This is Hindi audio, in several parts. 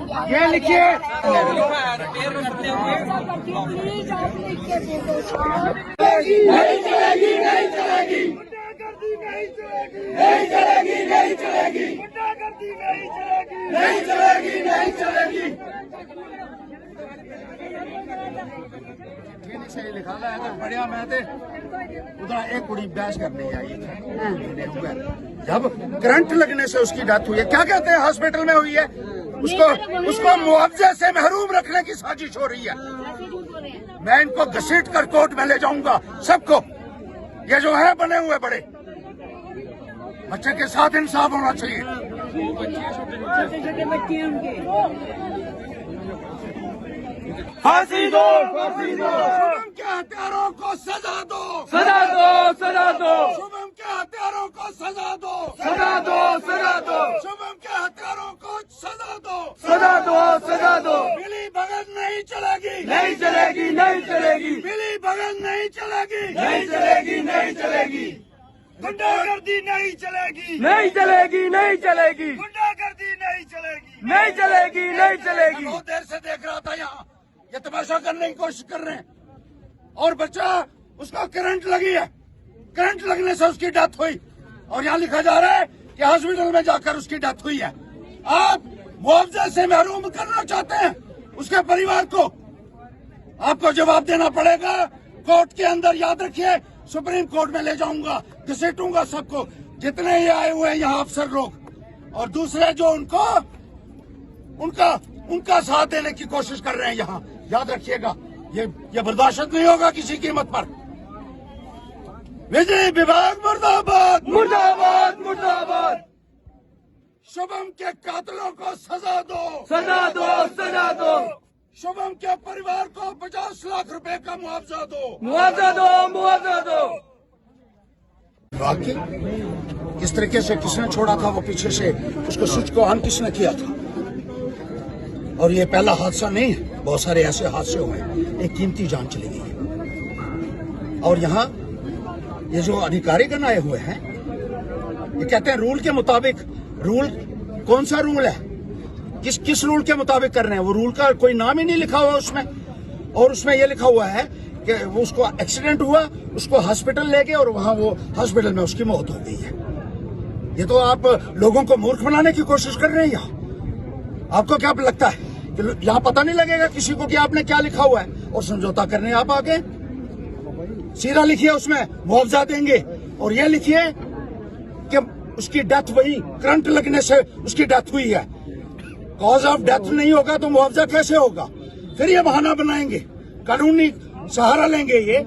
ये लिखिए प्लीज आप लिख के दे दो। नहीं चलेगी, नहीं चलेगी, गुंडागर्दी नहीं चलेगी, नहीं चलेगी, नहीं चलेगी, गुंडागर्दी नहीं चलेगी, नहीं चलेगी, नहीं चलेगी। सही लिखा है अगर बढ़िया मैं उधर एक कुड़ी बहस करने आई थी। जब करंट लगने से उसकी डेथ हुई है, क्या कहते हैं हॉस्पिटल में हुई है, उसको मुआवजे से महरूम रखने की साजिश हो रही है। मैं इनको घसीट कर कोर्ट में ले जाऊंगा सबको। ये जो है बने हुए बड़े बच्चे के साथ इंसाफ होना चाहिए। छोटे बच्चे हैं उनके। फांसी दो, फांसी दो। शुभम के हत्यारों को सजा दो, सजा दो, सजा दो, शुभम के हत्यारों को सजा दो, सजा दो, सजा दो, शुभम के हत्यारों को सजा दो, सजा दो, सजा दो। मिली भगत नहीं चलेगी, नहीं चलेगी, नहीं चलेगी, मिली भगत नहीं चलेगी, नहीं चलेगी, नहीं चलेगी, गुंडागर्दी नहीं चलेगी, नहीं चलेगी, नहीं चलेगी, गुंडागर्दी नहीं चलेगी, नहीं चलेगी, नहीं चलेगी। बहुत देर से देख रहा था यहाँ ये तमाशा करने की कोशिश कर रहे हैं और बच्चा उसको करंट लगी है, करंट लगने से उसकी डेथ हुई और यहाँ लिखा जा रहा है कि हॉस्पिटल में जाकर उसकी डेथ हुई है। आप मुआवजे से महरूम करना चाहते हैं उसके परिवार को, आपको जवाब देना पड़ेगा कोर्ट के अंदर। याद रखिए सुप्रीम कोर्ट में ले जाऊंगा, घसीटूंगा सबको, जितने ये आए हुए हैं यहाँ अफसर लोग और दूसरे जो उनका साथ देने की कोशिश कर रहे हैं यहाँ। याद रखिएगा ये बर्दाश्त नहीं होगा किसी कीमत पर। बिजली विभाग मुर्दाबाद, मुर्दाबाद, मुर्दाबाद। शुभम के कातिलों को सजा दो, सजा दो, सजा दो, शुभम के परिवार को 50 लाख रुपए का मुआवजा दो, मुआवजा दो, मुआवजा दो। बाकी किस तरीके से किसने छोड़ा था वो पीछे से उसको स्विच को ऑन किसने किया था। और ये पहला हादसा नहीं है, बहुत सारे ऐसे हादसे हुए हैं, एक कीमती जान चली गई है। और यहाँ ये जो अधिकारीगण आए हुए हैं ये कहते हैं रूल के मुताबिक, रूल कौन सा रूल है, किस रूल के मुताबिक कर रहे हैं। वो रूल का कोई नाम ही नहीं लिखा हुआ उसमें, और उसमें ये लिखा हुआ है कि वो उसको एक्सीडेंट हुआ, उसको हॉस्पिटल ले गए और वहां वो हॉस्पिटल में उसकी मौत हो गई है। ये तो आप लोगों को मूर्ख बनाने की कोशिश कर रहे हैं यहाँ। आपको क्या लगता है कि यहाँ पता नहीं लगेगा किसी को कि आपने क्या लिखा हुआ है और समझौता करने आप आ गए। सीधा लिखिए उसमें मुआवजा देंगे और ये लिखिए कि उसकी डेथ वही करंट लगने से उसकी डेथ हुई है। कॉज ऑफ डेथ नहीं होगा तो मुआवजा कैसे होगा। फिर ये बहाना बनाएंगे, कानूनी सहारा लेंगे ये,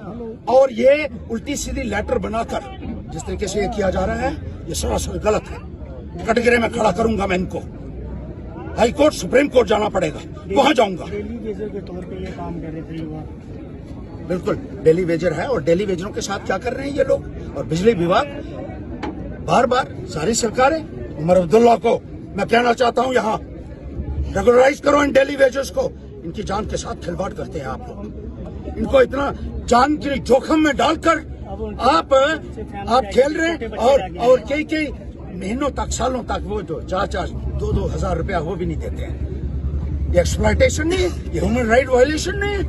और ये उल्टी सीधी लेटर बनाकर जिस तरीके से ये किया जा रहा है ये सरासर गलत है। कटघरे में खड़ा करूंगा मैं इनको, हाई कोर्ट सुप्रीम कोर्ट जाना पड़ेगा, वहां जाऊंगा। डेली वेजर के तौर पे ये काम कर रहे थे युवा। बिल्कुल डेली वेजर है और डेली वेजरों के साथ क्या कर रहे हैं ये लोग। और बिजली विभाग बार बार सारी सरकारें, उमर अब्दुल्ला को मैं कहना चाहता हूं यहाँ रेगुलराइज करो इन डेली वेजर्स को। इनकी जान के साथ खिलवाड़ करते हैं आप लोग, इनको इतना जान के जोखिम में डालकर आप खेल रहे हैं। और कई महीनों तक, सालों तक वो जो 4-2 हजार रुपया वो भी नहीं देते हैं। ये एक्सप्लॉयटेशन नहीं है, ये ह्यूमन राइट वायलेशन नहीं है।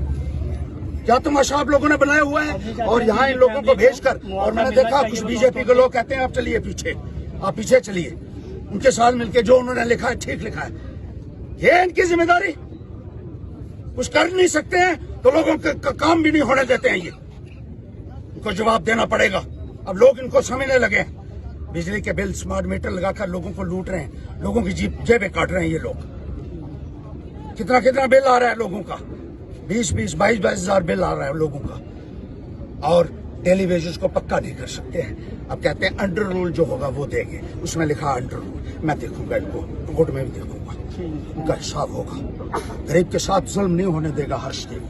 क्या तमाशा आप लोगों ने बनाया हुआ है। और यहाँ इन लोगों को भेजकर, और मैंने देखा कुछ बीजेपी के लोग कहते हैं आप चलिए पीछे, आप पीछे चलिए, उनके साथ मिलकर जो उन्होंने लिखा है ठीक लिखा है। ये इनकी जिम्मेदारी, कुछ कर नहीं सकते हैं तो लोगों का काम भी नहीं होने देते हैं। ये इनको जवाब देना पड़ेगा। अब लोग इनको समझने लगे हैं। बिजली के बिल स्मार्ट मीटर लगाकर लोगों को लूट रहे हैं, लोगों की जेबें काट रहे हैं ये लोग। कितना बिल आ रहा है लोगों का, 20-22 हजार बिल आ रहा है लोगों का। और डेली वेजेस को पक्का नहीं कर सकते हैं। अब कहते हैं अंडर रूल जो होगा वो देंगे, उसमें लिखा अंडर रूल। मैं देखूंगा इनको, कोर्ट में भी देखूंगा, उनका हिसाब होगा। गरीब के साथ जुल्म नहीं होने देगा हर्ष देव।